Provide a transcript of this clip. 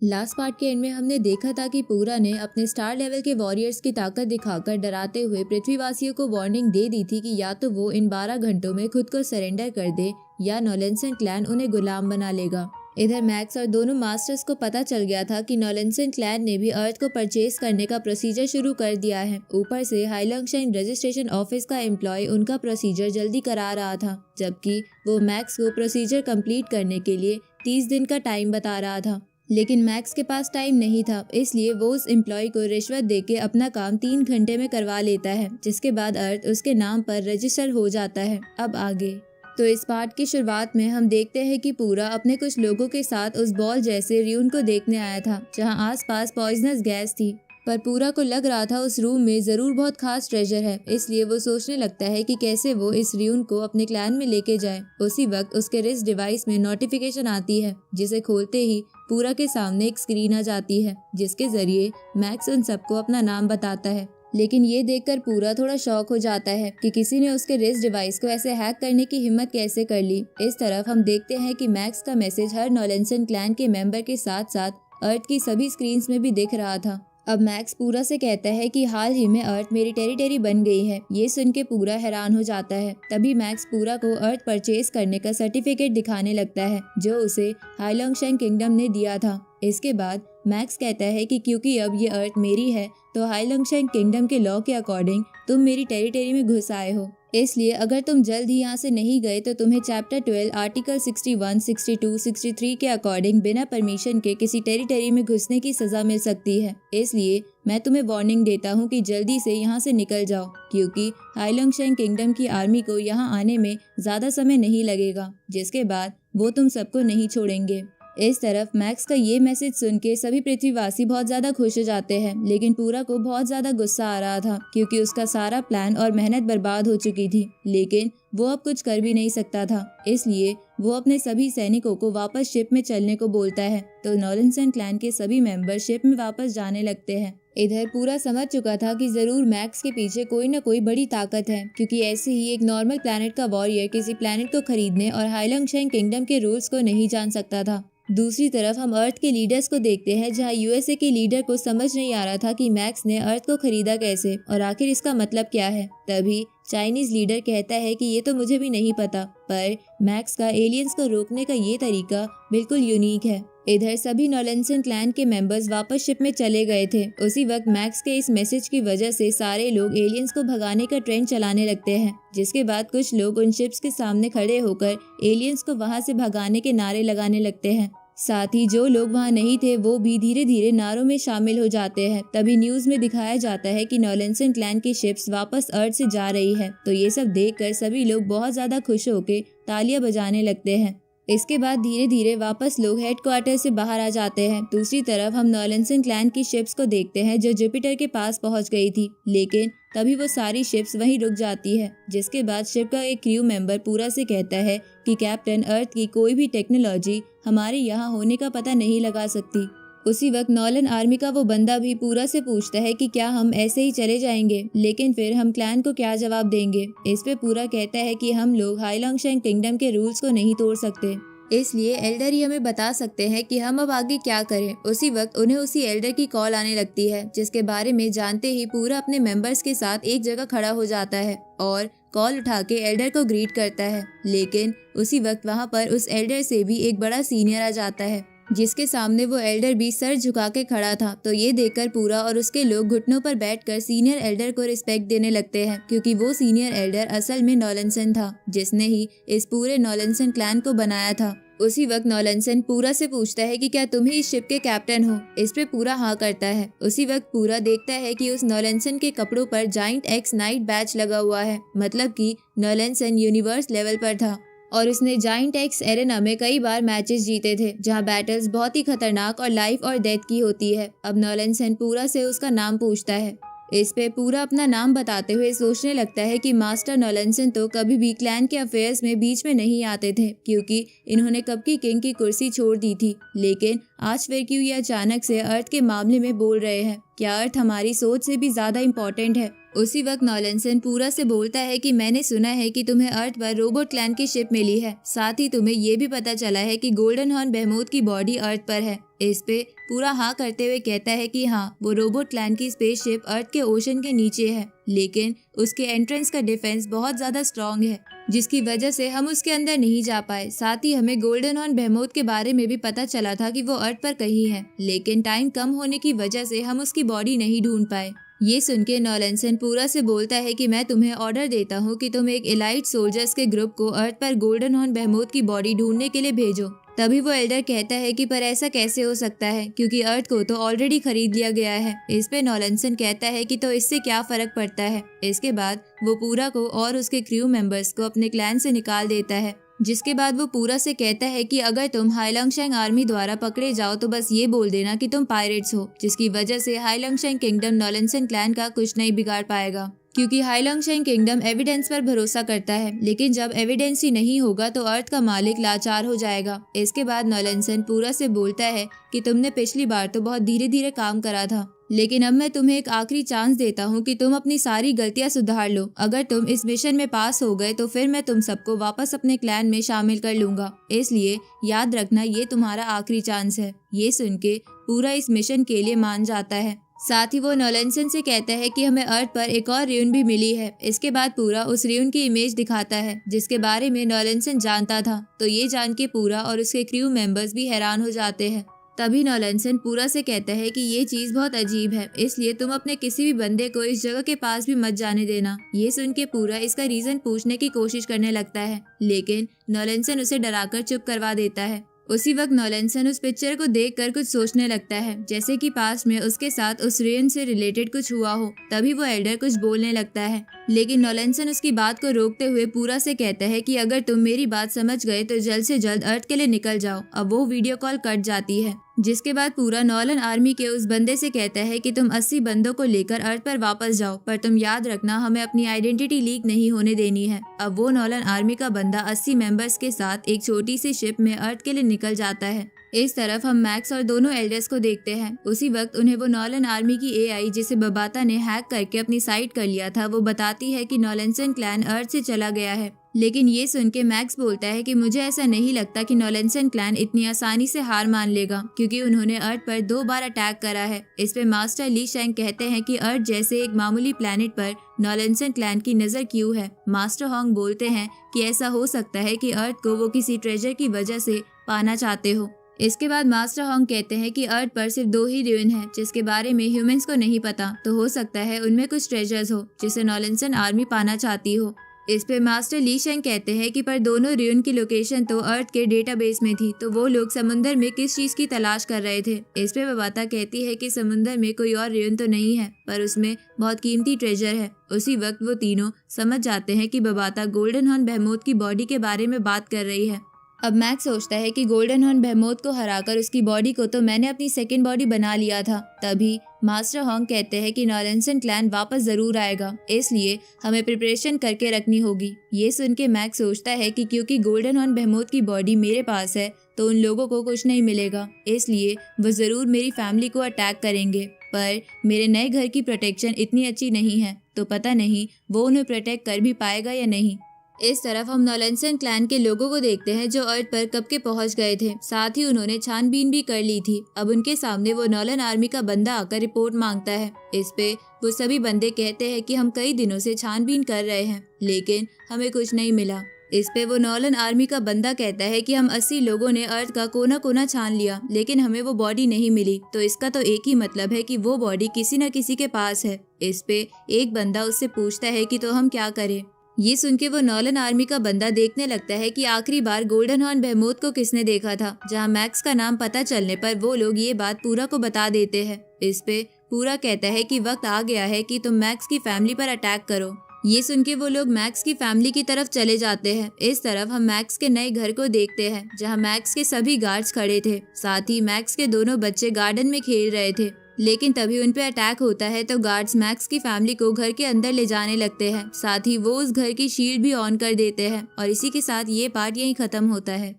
Last part के and में हमने देखा था कि पूरा ने अपने स्टार लेवल के वॉरियर्स की ताकत दिखाकर डराते हुए पृथ्वीवासियों को वार्निंग दे दी थी कि या तो वो इन 12 घंटों में खुद को सरेंडर कर दे या नॉलेंसन क्लैन उन्हें गुलाम बना लेगा। इधर मैक्स और दोनों मास्टर्स को पता चल गया था कि नॉलेंसन क्लैन ने भी अर्थ को परचेज करने का प्रोसीजर शुरू कर दिया है। ऊपर से हाइलंगशाइन रजिस्ट्रेशन ऑफिस का एम्प्लॉय उनका प्रोसीजर जल्दी करा रहा था, जबकि वो मैक्स को प्रोसीजर कंप्लीट करने के लिए 30 दिन का टाइम बता रहा था। लेकिन मैक्स के पास टाइम नहीं था, इसलिए वो उस एम्प्लॉय को रिश्वत देके अपना काम 3 घंटे में करवा लेता है, जिसके बाद अर्थ उसके नाम पर रजिस्टर हो जाता है। अब आगे तो इस पार्ट की शुरुआत में हम देखते हैं कि पूरा अपने कुछ लोगों के साथ उस बॉल जैसे र्यून को देखने आया था, जहां आसपास पॉइजनस गैस थी। पर पूरा को लग रहा था उस रूम में जरूर बहुत खास ट्रेजर है, इसलिए वो सोचने लगता है कि कैसे वो इस र्यून को अपने क्लैन में लेके जाए। उसी वक्त उसके रिस्ट डिवाइस में नोटिफिकेशन आती है, जिसे खोलते ही पूरा के सामने एक स्क्रीन आ जाती है, जिसके जरिए मैक्स उन सबको अपना नाम बताता है। लेकिन ये देखकर पूरा थोड़ा शॉक हो जाता है कि किसी ने उसके रिस्ट डिवाइस को ऐसे हैक करने की हिम्मत कैसे कर ली। इस तरफ हम देखते हैं कि मैक्स का मैसेज हर नॉलेंसन क्लैन के मेंबर के साथ साथ अर्थ की सभी स्क्रीन्स में भी दिख रहा था। अब मैक्स पूरा से कहता है कि हाल ही में अर्थ मेरी टेरिटरी बन गई है। ये सुन के पूरा हैरान हो जाता है। तभी मैक्स पूरा को अर्थ परचेज करने का सर्टिफिकेट दिखाने लगता है, जो उसे हाइलंगशाइन किंगडम ने दिया था। इसके बाद मैक्स कहता है कि क्योंकि अब ये अर्थ मेरी है, तो हाइलंगशाइन किंगडम के लॉ के अकॉर्डिंग तुम मेरी टेरिटरी में घुस आए हो। इसलिए अगर तुम जल्द ही यहाँ से नहीं गए तो तुम्हें चैप्टर 12 आर्टिकल 61, 62, 63 के अकॉर्डिंग बिना परमिशन के किसी टेरिटरी में घुसने की सजा मिल सकती है। इसलिए मैं तुम्हें वार्निंग देता हूँ कि जल्दी से यहाँ से निकल जाओ, क्योंकि हाइलंगशाइन किंगडम की आर्मी को यहाँ आने में ज्यादा समय नहीं लगेगा, जिसके बाद वो तुम सबको नहीं छोड़ेंगे। इस तरफ मैक्स का ये मैसेज सुन के सभी पृथ्वीवासी बहुत ज्यादा खुश हो जाते हैं, लेकिन पूरा को बहुत ज्यादा गुस्सा आ रहा था, क्योंकि उसका सारा प्लान और मेहनत बर्बाद हो चुकी थी। लेकिन वो अब कुछ कर भी नहीं सकता था, इसलिए वो अपने सभी सैनिकों को वापस शिप में चलने को बोलता है। तो नॉलेंसन क्लैन के सभी मेंबर शिप में वापस जाने लगते हैं। इधर पूरा समझ चुका था कि जरूर मैक्स के पीछे कोई न कोई बड़ी ताकत है, क्योंकि ऐसे ही एक नॉर्मल प्लैनेट का वॉरियर किसी प्लैनेट को खरीदने और हाइलंगशाइन किंगडम के रूल्स को नहीं जान सकता था। दूसरी तरफ हम अर्थ के लीडर्स को देखते हैं, जहां यूएसए के लीडर को समझ नहीं आ रहा था कि मैक्स ने अर्थ को खरीदा कैसे और आखिर इसका मतलब क्या है। तभी चाइनीज लीडर कहता है कि ये तो मुझे भी नहीं पता, पर मैक्स का एलियंस को रोकने का ये तरीका बिल्कुल यूनिक है। इधर सभी नॉलेंसन क्लैन के मेंबर्स वापस शिप में चले गए थे। उसी वक्त मैक्स के इस मैसेज की वजह से सारे लोग एलियंस को भगाने का ट्रेंड चलाने लगते हैं, जिसके बाद कुछ लोग उन शिप्स के सामने खड़े होकर एलियंस को वहां से भगाने के नारे लगाने लगते हैं। साथ ही जो लोग वहां नहीं थे वो भी धीरे धीरे नारों में शामिल हो जाते हैं। तभी न्यूज में दिखाया जाता है कि नॉलेंसन क्लैन की शिप्स वापस अर्थ से जा रही है। तो ये सब देखकर सभी लोग बहुत ज्यादा खुश होकर तालियां बजाने लगते हैं। इसके बाद धीरे धीरे वापस लोग हेडक्वार्टर से बाहर आ जाते हैं। दूसरी तरफ हम नॉलेंसन क्लैन की शिप्स को देखते हैं, जो जुपिटर के पास पहुंच गई थी, लेकिन तभी वो सारी शिप्स वहीं रुक जाती है। जिसके बाद शिप का एक क्रू मेंबर पूरा से कहता है कि कैप्टन, अर्थ की कोई भी टेक्नोलॉजी हमारे यहाँ होने का पता नहीं लगा सकती। उसी वक्त नॉलन आर्मी का वो बंदा भी पूरा से पूछता है कि क्या हम ऐसे ही चले जाएंगे, लेकिन फिर हम क्लैन को क्या जवाब देंगे। इस पे पूरा कहता है कि हम लोग हाइलंगशाइन किंगडम के रूल्स को नहीं तोड़ सकते, इसलिए एल्डर ही हमें बता सकते हैं कि हम अब आगे क्या करें। उसी वक्त उन्हें उसी एल्डर की कॉल आने लगती है, जिसके बारे में जानते ही पूरा अपने मेंबर्स के साथ एक जगह खड़ा हो जाता है और कॉल उठा के एल्डर को ग्रीट करता है। लेकिन उसी वक्त वहां पर उस एल्डर से भी एक बड़ा सीनियर आ जाता है, जिसके सामने वो एल्डर भी सर झुका के खड़ा था। तो ये देखकर पूरा और उसके लोग घुटनों पर बैठकर सीनियर एल्डर को रिस्पेक्ट देने लगते हैं, क्योंकि वो सीनियर एल्डर असल में नॉलेंसन था, जिसने ही इस पूरे नॉलेंसन क्लैन को बनाया था। उसी वक्त नॉलेंसन पूरा से पूछता है कि क्या तुम ही इस शिप के कैप्टन हो। इस पे पूरा हाँ करता है। उसी वक्त पूरा देखता है कि उस नॉलेंसन के कपड़ों पर जाइंट एक्स नाइट बैच लगा हुआ है, मतलब कि नॉलेंसन यूनिवर्स लेवल पर था और उसने जाइंट एक्स एरेना में कई बार मैचेस जीते थे, जहां बैटल्स बहुत ही खतरनाक और लाइफ और डेथ की होती है। अब नॉलेंसन पूरा से उसका नाम पूछता है। इस पे पूरा अपना नाम बताते हुए सोचने लगता है कि मास्टर नॉलेंसन तो कभी भी क्लैन के अफेयर्स में बीच में नहीं आते थे, क्योंकि इन्होंने कब की किंग की कुर्सी छोड़ दी थी। लेकिन आज फिर क्यों ये अचानक से अर्थ के मामले में बोल रहे हैं? क्या अर्थ हमारी सोच से भी ज्यादा इम्पोर्टेंट है? उसी वक्त नॉलेंसन पूरा से बोलता है कि मैंने सुना है कि तुम्हें अर्थ पर रोबोट क्लैन की शिप मिली है। साथ ही तुम्हें ये भी पता चला है कि गोल्डन हॉर्न बेहमूथ की बॉडी अर्थ पर है। इस पे पूरा हाँ करते हुए कहता है कि हाँ, वो रोबोट क्लैन की स्पेसशिप अर्थ के ओशन के नीचे है, लेकिन उसके एंट्रेंस का डिफेंस बहुत ज्यादा स्ट्रॉन्ग है, जिसकी वजह से हम उसके अंदर नहीं जा पाए। साथ ही हमें गोल्डन हॉर्न बेहमूथ के बारे में भी पता चला था कि वो अर्थ पर कहीं है, लेकिन टाइम कम होने की वजह से हम उसकी बॉडी नहीं ढूंढ पाए। ये सुन के नॉलेंसन पूरा से बोलता है कि मैं तुम्हें ऑर्डर देता हूँ कि तुम एक एलाइट सोल्जर्स के ग्रुप को अर्थ पर गोल्डन हॉर्न बेहमूथ की बॉडी ढूंढने के लिए भेजो। तभी वो एल्डर कहता है कि पर ऐसा कैसे हो सकता है, क्योंकि अर्थ को तो ऑलरेडी खरीद लिया गया है। इस पे नॉलेंसन कहता है कि तो इससे क्या फर्क पड़ता है। इसके बाद वो पूरा को और उसके क्रू मेंबर्स को अपने क्लैन से निकाल देता है, जिसके बाद वो पूरा से कहता है कि अगर तुम हाईलंगशैंग आर्मी द्वारा पकड़े जाओ तो बस ये बोल देना कि तुम पायरेट्स हो, जिसकी वजह से हाईलंगशैंग किंगडम नॉलेंसन क्लैन का कुछ नहीं बिगाड़ पाएगा, क्योंकि हाईलंगशैंग किंगडम एविडेंस पर भरोसा करता है। लेकिन जब एविडेंस ही नहीं होगा तो अर्थ का मालिक लाचार हो जाएगा। इसके बाद नॉलेंसन पूरा से बोलता है कि तुमने पिछली बार तो बहुत धीरे धीरे काम करा था, लेकिन अब मैं तुम्हें एक आखिरी चांस देता हूँ कि तुम अपनी सारी गलतियां सुधार लो। अगर तुम इस मिशन में पास हो गए तो फिर मैं तुम सबको वापस अपने क्लैन में शामिल कर लूंगा, इसलिए याद रखना ये तुम्हारा आखिरी चांस है। ये सुन के पूरा इस मिशन के लिए मान जाता है। साथ ही वो नॉलेंसन से कहता है कि हमें अर्थ पर एक और र्यून भी मिली है। इसके बाद पूरा उस र्यून की इमेज दिखाता है, जिसके बारे में नॉलेंसन जानता था। तो ये जान के पूरा और उसके क्रू मेंबर्स भी हैरान हो जाते हैं। तभी नॉलेंसन पूरा से कहता है कि ये चीज बहुत अजीब है, इसलिए तुम अपने किसी भी बंदे को इस जगह के पास भी मत जाने देना। ये सुन के पूरा इसका रीजन पूछने की कोशिश करने लगता है, लेकिन नॉलेंसन उसे डराकर चुप करवा देता है। उसी वक्त नॉलेंसन उस पिक्चर को देखकर कुछ सोचने लगता है, जैसे कि पास्ट में उसके साथ उस रेन से रिलेटेड कुछ हुआ हो। तभी वो एल्डर कुछ बोलने लगता है, लेकिन नॉलेंसन उसकी बात को रोकते हुए पूरा से कहता है कि अगर तुम मेरी बात समझ गए तो जल्द से जल्द अर्थ के लिए निकल जाओ। अब वो वीडियो कॉल कट जाती है, जिसके बाद पूरा नॉलन आर्मी के उस बंदे से कहता है कि तुम 80 बंदों को लेकर अर्थ पर वापस जाओ, पर तुम याद रखना हमें अपनी आइडेंटिटी लीक नहीं होने देनी है। अब वो नॉलन आर्मी का बंदा 80 मेंबर्स के साथ एक छोटी सी शिप में अर्थ के लिए निकल जाता है। इस तरफ हम मैक्स और दोनों एल्डर्स को देखते हैं। उसी वक्त उन्हें वो नॉलन आर्मी की एआई, जिसे बबाता ने हैक करके अपनी साइट कर लिया था, वो बताती है कि नॉलेंसन क्लैन अर्थ से चला गया है। लेकिन ये सुन के मैक्स बोलता है कि मुझे ऐसा नहीं लगता कि नॉलेंसन क्लैन इतनी आसानी से हार मान लेगा, क्योंकि उन्होंने अर्थ पर 2 बार अटैक करा है। इस पे मास्टर ली शैंग कहते हैं कि अर्थ जैसे एक मामूली प्लेनेट पर नॉलेंसन क्लैन की नजर क्यों है। मास्टर हॉन्ग बोलते हैं कि ऐसा हो सकता है कि अर्थ को वो किसी ट्रेजर की वजह से पाना चाहते हो। इसके बाद मास्टर हॉन्ग कहते हैं कि अर्थ पर सिर्फ 2 ही र्यून हैं, जिसके बारे में ह्यूमंस को नहीं पता, तो हो सकता है उनमें कुछ ट्रेजर्स हो जिसे नॉलेंसन आर्मी पाना चाहती हो। इस पे मास्टर ली शेंग कहते हैं कि पर दोनों र्यून की लोकेशन तो अर्थ के डेटाबेस में थी, तो वो लोग समुंदर में किस चीज की तलाश कर रहे थे। इस पे बबाता कहती है कि समुंदर में कोई और र्यून तो नहीं है, पर उसमें बहुत कीमती ट्रेजर है। उसी वक्त वो तीनों समझ जाते हैं कि बबाता गोल्डन हॉर्न बेहमूथ की बॉडी के बारे में बात कर रही है। अब मैक्स सोचता है कि गोल्डन हॉर्न बेहमूथ को हराकर उसकी बॉडी को तो मैंने अपनी सेकंड बॉडी बना लिया था। तभी मास्टर हॉन्ग कहते हैं कि नॉलेंसन क्लैन वापस जरूर आएगा, इसलिए हमें प्रिपरेशन करके रखनी होगी। ये सुन के मैक्स सोचता है कि क्योंकि गोल्डन हॉर्न बेहमूथ की बॉडी मेरे पास है तो उन लोगों को कुछ नहीं मिलेगा, इसलिए वो जरूर मेरी फैमिली को अटैक करेंगे। पर मेरे नए घर की प्रोटेक्शन इतनी अच्छी नहीं है, तो पता नहीं वो उन्हें प्रोटेक्ट कर भी पाएगा या नहीं। इस तरफ हम नॉलेंसन क्लैन के लोगों को देखते हैं जो अर्थ पर कब के पहुंच गए थे। साथ ही उन्होंने छानबीन भी कर ली थी। अब उनके सामने वो नॉलन आर्मी का बंदा आकर रिपोर्ट मांगता है। इस पे वो सभी बंदे कहते हैं कि हम कई दिनों से छानबीन कर रहे हैं, लेकिन हमें कुछ नहीं मिला। इस पे वो नॉलन आर्मी का बंदा कहता है कि हम 80 लोगों ने अर्थ का कोना कोना छान लिया, लेकिन हमें वो बॉडी नहीं मिली, तो इसका तो एक ही मतलब है कि वो बॉडी किसी न किसी के पास है। इस पे एक बंदा उससे पूछता है कि तो हम क्या करें। ये सुन के वो नॉलन आर्मी का बंदा देखने लगता है कि आखिरी बार गोल्डन हॉर्न बेहमूथ को किसने देखा था। जहाँ मैक्स का नाम पता चलने पर वो लोग ये बात पूरा को बता देते हैं। इस पे पूरा कहता है कि वक्त आ गया है कि तुम मैक्स की फैमिली पर अटैक करो। ये सुन के वो लोग मैक्स की फैमिली की तरफ चले जाते हैं। इस तरफ हम मैक्स के नए घर को देखते हैं, जहाँ मैक्स के सभी गार्ड्स खड़े थे। साथ ही मैक्स के दोनों बच्चे गार्डन में खेल रहे थे, लेकिन तभी उन पे अटैक होता है तो गार्ड्स मैक्स की फैमिली को घर के अंदर ले जाने लगते हैं। साथ ही वो उस घर की शील्ड भी ऑन कर देते हैं और इसी के साथ ये पार्ट यहीं खत्म होता है।